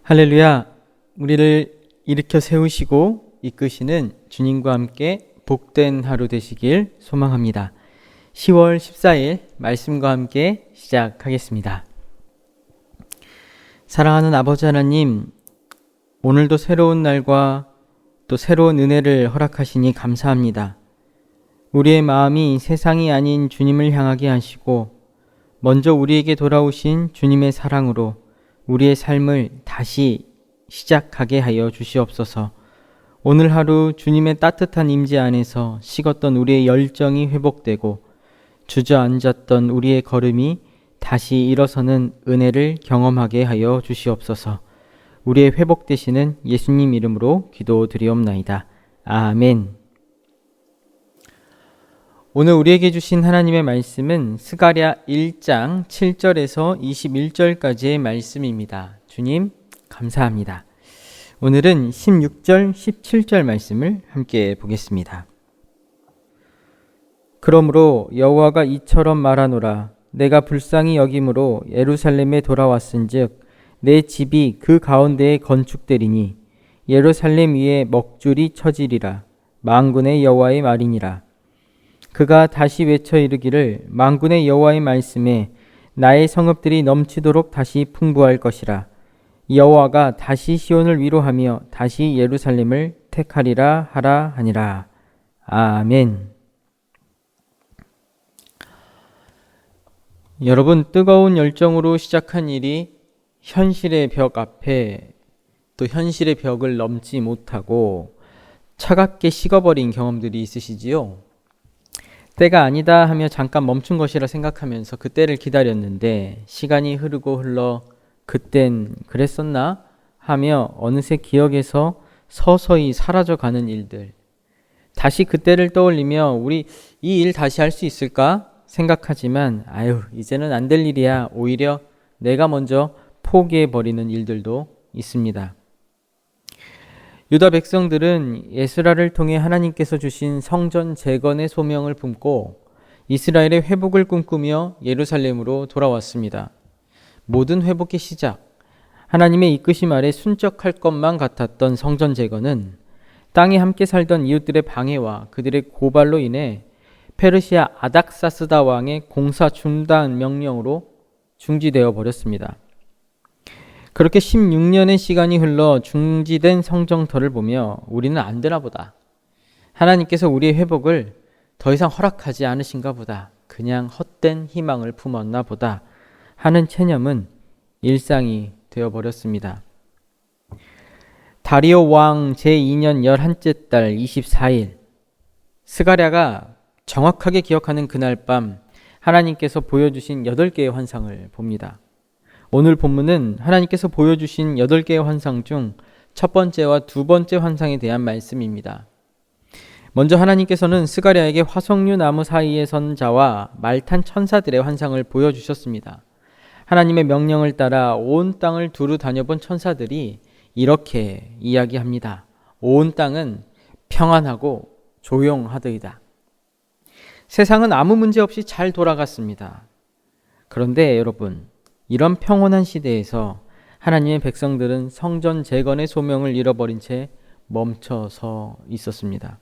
할렐루야. 우리를 일으켜 세우시고 이끄시는 주님과 함께 복된 하루 되시길 소망합니다. 10월 14일 말씀과 함께 시작하겠습니다. 사랑하는 아버지 하나님, 오늘도 새로운 날과 또 새로운 은혜를 허락하시니 감사합니다. 우리의 마음이 세상이 아닌 주님을 향하게 하시고 먼저 우리에게 돌아오신 주님의 사랑으로 우리의 삶을 다시 시작하게 하여 주시옵소서. 오늘 하루 주님의 따뜻한 임재 안에서 식었던 우리의 열정이 회복되고 주저앉았던 우리의 걸음이 다시 일어서는 은혜를 경험하게 하여 주시옵소서. 우리의 회복되시는 예수님 이름으로 기도드리옵나이다. 아멘. 오늘 우리에게 주신 하나님의 말씀은 스가랴 1장 7절에서 21절까지의 말씀입니다. 주님 감사합니다. 오늘은 16절 17절 말씀을 함께 보겠습니다. 그러므로 여호와가 이처럼 말하노라. 내가 불쌍히 여김으로 예루살렘에 돌아왔은즉 내 집이 그 가운데에 건축되리니 예루살렘 위에 먹줄이 쳐지리라. 만군의 여호와의 말이니라. 그가 다시 외쳐 이르기를 만군의 여호와의 말씀에 나의 성읍들이 넘치도록 다시 풍부할 것이라. 여호와가 다시 시온을 위로하며 다시 예루살렘을 택하리라 하라 하니라. 아멘. 여러분, 뜨거운 열정으로 시작한 일이 현실의 벽 앞에 또 현실의 벽을 넘지 못하고 차갑게 식어버린 경험들이 있으시지요? 때가 아니다 하며 잠깐 멈춘 것이라 생각하면서 그때를 기다렸는데 시간이 흐르고 흘러 그땐 그랬었나 하며 어느새 기억에서 서서히 사라져가는 일들, 다시 그때를 떠올리며 우리 이 일 다시 할 수 있을까 생각하지만 이제는 안 될 일이야. 오히려 내가 먼저 포기해버리는 일들도 있습니다. 유다 백성들은 에스라를 통해 하나님께서 주신 성전 재건의 소명을 품고 이스라엘의 회복을 꿈꾸며 예루살렘으로 돌아왔습니다. 모든 회복의 시작, 하나님의 이끄심 아래 순적할 것만 같았던 성전 재건은 땅에 함께 살던 이웃들의 방해와 그들의 고발로 인해 페르시아 아닥사스다 왕의 공사 중단 명령으로 중지되어 버렸습니다. 그렇게 16년의 시간이 흘러 중지된 성정터를 보며 우리는 안 되나 보다. 하나님께서 우리의 회복을 더 이상 허락하지 않으신가 보다. 그냥 헛된 희망을 품었나 보다 하는 체념은 일상이 되어버렸습니다. 다리오 왕 제2년 11째 달 24일, 스가랴가 정확하게 기억하는 그날 밤 하나님께서 보여주신 8개의 환상을 봅니다. 오늘 본문은 하나님께서 보여주신 8개의 환상 중 첫 번째와 두 번째 환상에 대한 말씀입니다. 먼저 하나님께서는 스가랴에게 화석류 나무 사이에 선 자와 말탄 천사들의 환상을 보여주셨습니다. 하나님의 명령을 따라 온 땅을 두루 다녀본 천사들이 이렇게 이야기합니다. 온 땅은 평안하고 조용하더이다. 세상은 아무 문제 없이 잘 돌아갔습니다. 그런데 여러분, 이런 평온한 시대에서 하나님의 백성들은 성전 재건의 소명을 잃어버린 채 멈춰서 있었습니다.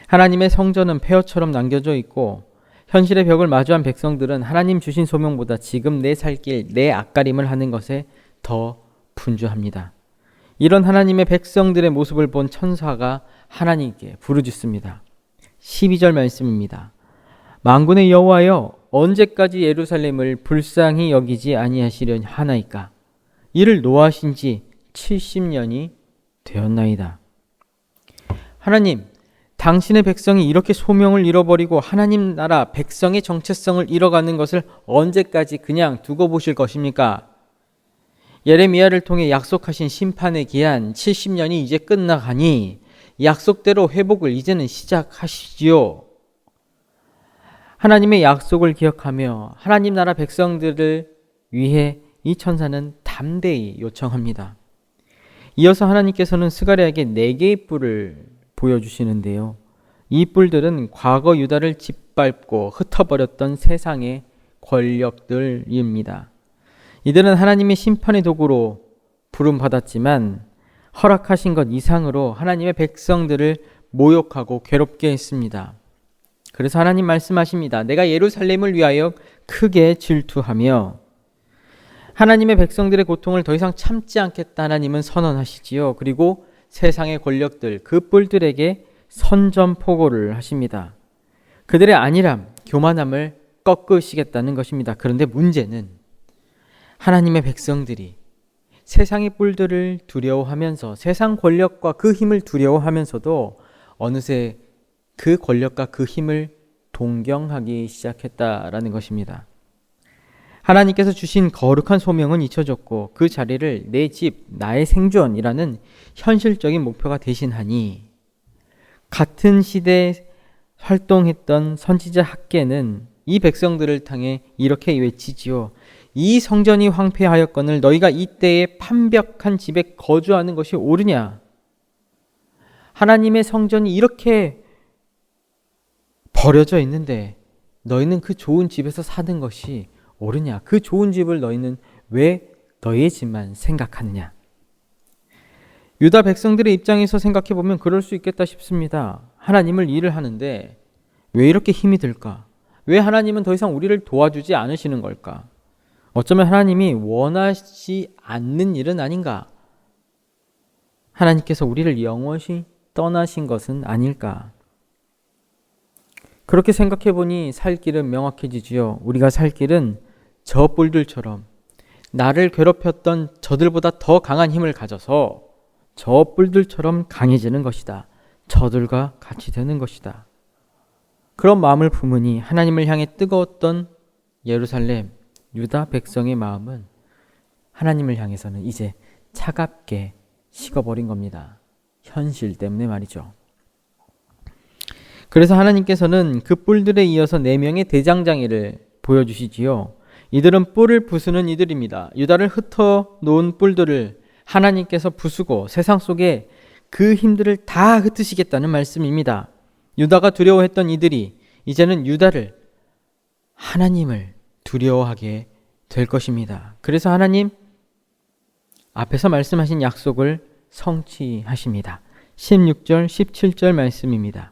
하나님의 성전은 폐허처럼 남겨져 있고 현실의 벽을 마주한 백성들은 하나님 주신 소명보다 지금 내 살 길, 내 앞가림을 하는 것에 더 분주합니다. 이런 하나님의 백성들의 모습을 본 천사가 하나님께 부르짖습니다. 12절 말씀입니다. 만군의 여호와여, 언제까지 예루살렘을 불쌍히 여기지 아니하시려 하나이까? 이를 노하신 지 70년이 되었나이다. 하나님, 당신의 백성이 이렇게 소명을 잃어버리고 하나님 나라 백성의 정체성을 잃어가는 것을 언제까지 그냥 두고 보실 것입니까? 예레미야를 통해 약속하신 심판의 기한 70년이 이제 끝나가니 약속대로 회복을 이제는 시작하시지요. 하나님의 약속을 기억하며 하나님 나라 백성들을 위해 이 천사는 담대히 요청합니다. 이어서 하나님께서는 스가랴에게 4개의 뿔을 보여주시는데요. 이 뿔들은 과거 유다를 짓밟고 흩어버렸던 세상의 권력들입니다. 이들은 하나님의 심판의 도구로 부름받았지만 허락하신 것 이상으로 하나님의 백성들을 모욕하고 괴롭게 했습니다. 그래서 하나님 말씀하십니다. 내가 예루살렘을 위하여 크게 질투하며 하나님의 백성들의 고통을 더 이상 참지 않겠다 하나님은 선언하시지요. 그리고 세상의 권력들, 그 뿔들에게 선전포고를 하십니다. 그들의 안일함, 교만함을 꺾으시겠다는 것입니다. 그런데 문제는 하나님의 백성들이 세상의 뿔들을 두려워하면서 세상 권력과 그 힘을 두려워하면서도 어느새 그 권력과 그 힘을 동경하기 시작했다라는 것입니다. 하나님께서 주신 거룩한 소명은 잊혀졌고 그 자리를 내 집, 나의 생존이라는 현실적인 목표가 대신하니 같은 시대에 활동했던 선지자 학개는 이 백성들을 향해 이렇게 외치지요. 이 성전이 황폐하였거늘 너희가 이때에 판벽한 집에 거주하는 것이 옳으냐? 하나님의 성전이 이렇게 버려져 있는데 너희는 그 좋은 집에서 사는 것이 옳으냐? 그 좋은 집을 너희는 왜 너희의 집만 생각하느냐? 유다 백성들의 입장에서 생각해 보면 그럴 수 있겠다 싶습니다. 하나님을 일을 하는데 왜 이렇게 힘이 들까? 왜 하나님은 더 이상 우리를 도와주지 않으시는 걸까? 어쩌면 하나님이 원하시 않는 일은 아닌가? 하나님께서 우리를 영원히 떠나신 것은 아닐까? 그렇게 생각해 보니 살 길은 명확해지지요. 우리가 살 길은 저 뿔들처럼 나를 괴롭혔던 저들보다 더 강한 힘을 가져서 저 뿔들처럼 강해지는 것이다. 저들과 같이 되는 것이다. 그런 마음을 품으니 하나님을 향해 뜨거웠던 예루살렘, 유다 백성의 마음은 하나님을 향해서는 이제 차갑게 식어버린 겁니다. 현실 때문에 말이죠. 그래서 하나님께서는 그 뿔들에 이어서 4명의 대장장이를 보여주시지요. 이들은 뿔을 부수는 이들입니다. 유다를 흩어놓은 뿔들을 하나님께서 부수고 세상 속에 그 힘들을 다 흩으시겠다는 말씀입니다. 유다가 두려워했던 이들이 이제는 유다를, 하나님을 두려워하게 될 것입니다. 그래서 하나님 앞에서 말씀하신 약속을 성취하십니다. 16절, 17절 말씀입니다.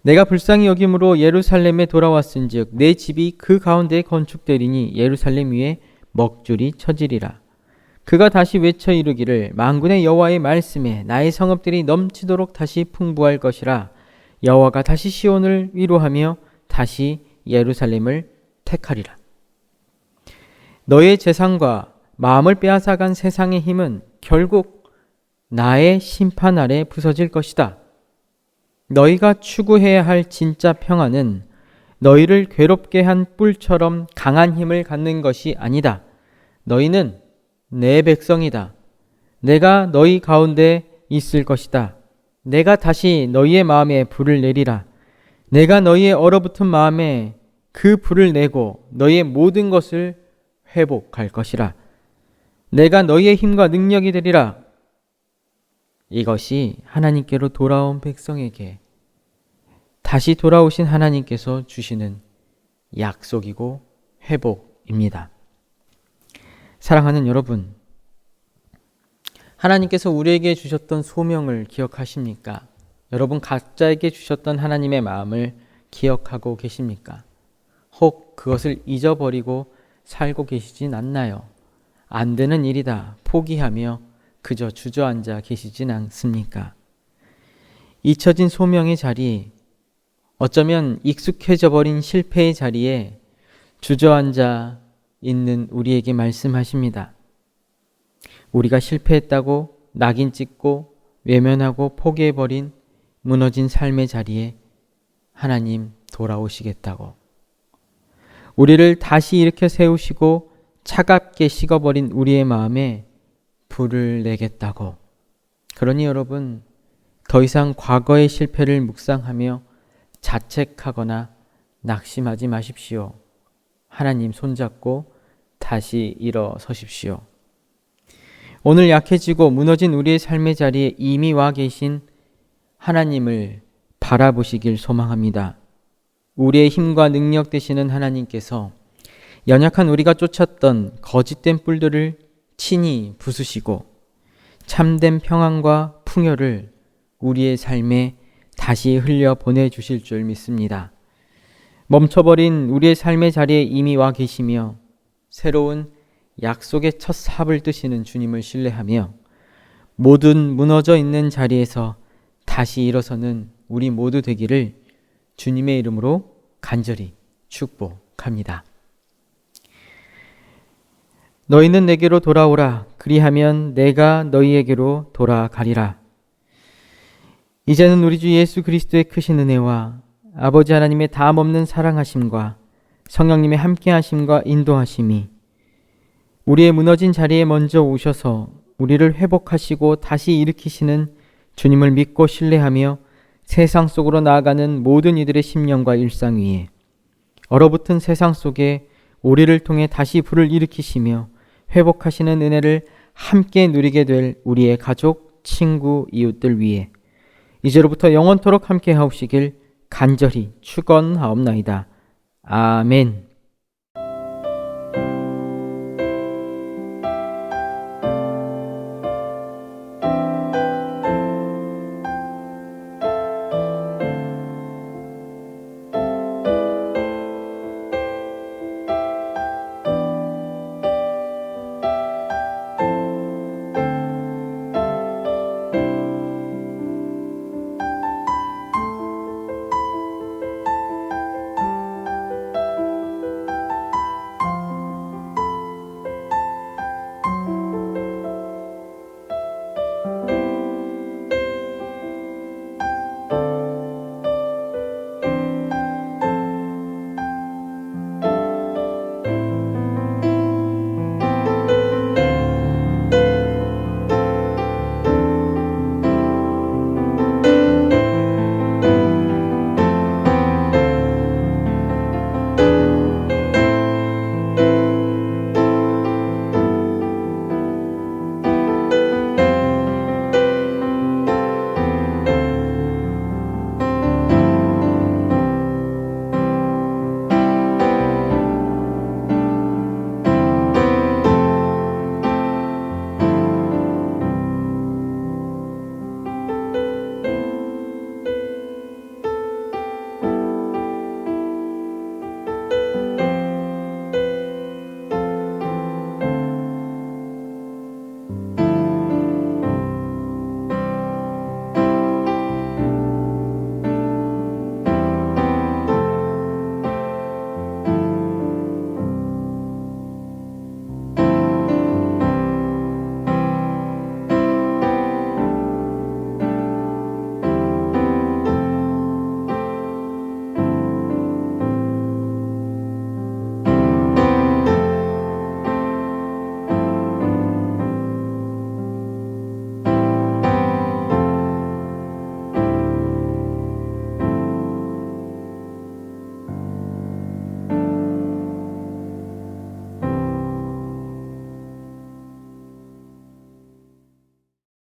내가 불쌍히 여김으로 예루살렘에 돌아왔은즉 내 집이 그 가운데에 건축되리니 예루살렘 위에 먹줄이 쳐지리라. 그가 다시 외쳐 이르기를 만군의 여호와의 말씀에 나의 성읍들이 넘치도록 다시 풍부할 것이라. 여호와가 다시 시온을 위로하며 다시 예루살렘을 택하리라. 너의 재산과 마음을 빼앗아간 세상의 힘은 결국 나의 심판 아래 부서질 것이다. 너희가 추구해야 할 진짜 평안은 너희를 괴롭게 한 뿔처럼 강한 힘을 갖는 것이 아니다. 너희는 내 백성이다. 내가 너희 가운데 있을 것이다. 내가 다시 너희의 마음에 불을 내리라. 내가 너희의 얼어붙은 마음에 그 불을 내고 너희의 모든 것을 회복할 것이라. 내가 너희의 힘과 능력이 되리라. 이것이 하나님께로 돌아온 백성에게 다시 돌아오신 하나님께서 주시는 약속이고 회복입니다. 사랑하는 여러분, 하나님께서 우리에게 주셨던 소명을 기억하십니까? 여러분 각자에게 주셨던 하나님의 마음을 기억하고 계십니까? 혹 그것을 잊어버리고 살고 계시진 않나요? 안 되는 일이다 포기하며 그저 주저앉아 계시진 않습니까? 잊혀진 소명의 자리, 어쩌면 익숙해져 버린 실패의 자리에 주저앉아 있는 우리에게 말씀하십니다. 우리가 실패했다고 낙인 찍고 외면하고 포기해버린 무너진 삶의 자리에 하나님 돌아오시겠다고, 우리를 다시 일으켜 세우시고 차갑게 식어버린 우리의 마음에 불을 내겠다고. 그러니 여러분, 더 이상 과거의 실패를 묵상하며 자책하거나 낙심하지 마십시오. 하나님 손잡고 다시 일어서십시오. 오늘 약해지고 무너진 우리의 삶의 자리에 이미 와 계신 하나님을 바라보시길 소망합니다. 우리의 힘과 능력 되시는 하나님께서 연약한 우리가 쫓았던 거짓된 뿔들을 친히 부수시고 참된 평안과 풍요를 우리의 삶에 다시 흘려 보내주실 줄 믿습니다. 멈춰버린 우리의 삶의 자리에 이미 와 계시며 새로운 약속의 첫 삽을 뜨시는 주님을 신뢰하며 모든 무너져 있는 자리에서 다시 일어서는 우리 모두 되기를 주님의 이름으로 간절히 축복합니다. 너희는 내게로 돌아오라. 그리하면 내가 너희에게로 돌아가리라. 이제는 우리 주 예수 그리스도의 크신 은혜와 아버지 하나님의 다함없는 사랑하심과 성령님의 함께하심과 인도하심이 우리의 무너진 자리에 먼저 오셔서 우리를 회복하시고 다시 일으키시는 주님을 믿고 신뢰하며 세상 속으로 나아가는 모든 이들의 심령과 일상 위에 얼어붙은 세상 속에 우리를 통해 다시 불을 일으키시며 회복하시는 은혜를 함께 누리게 될 우리의 가족, 친구, 이웃들 위해 이제로부터 영원토록 함께 하옵시길 간절히 축원하옵나이다. 아멘.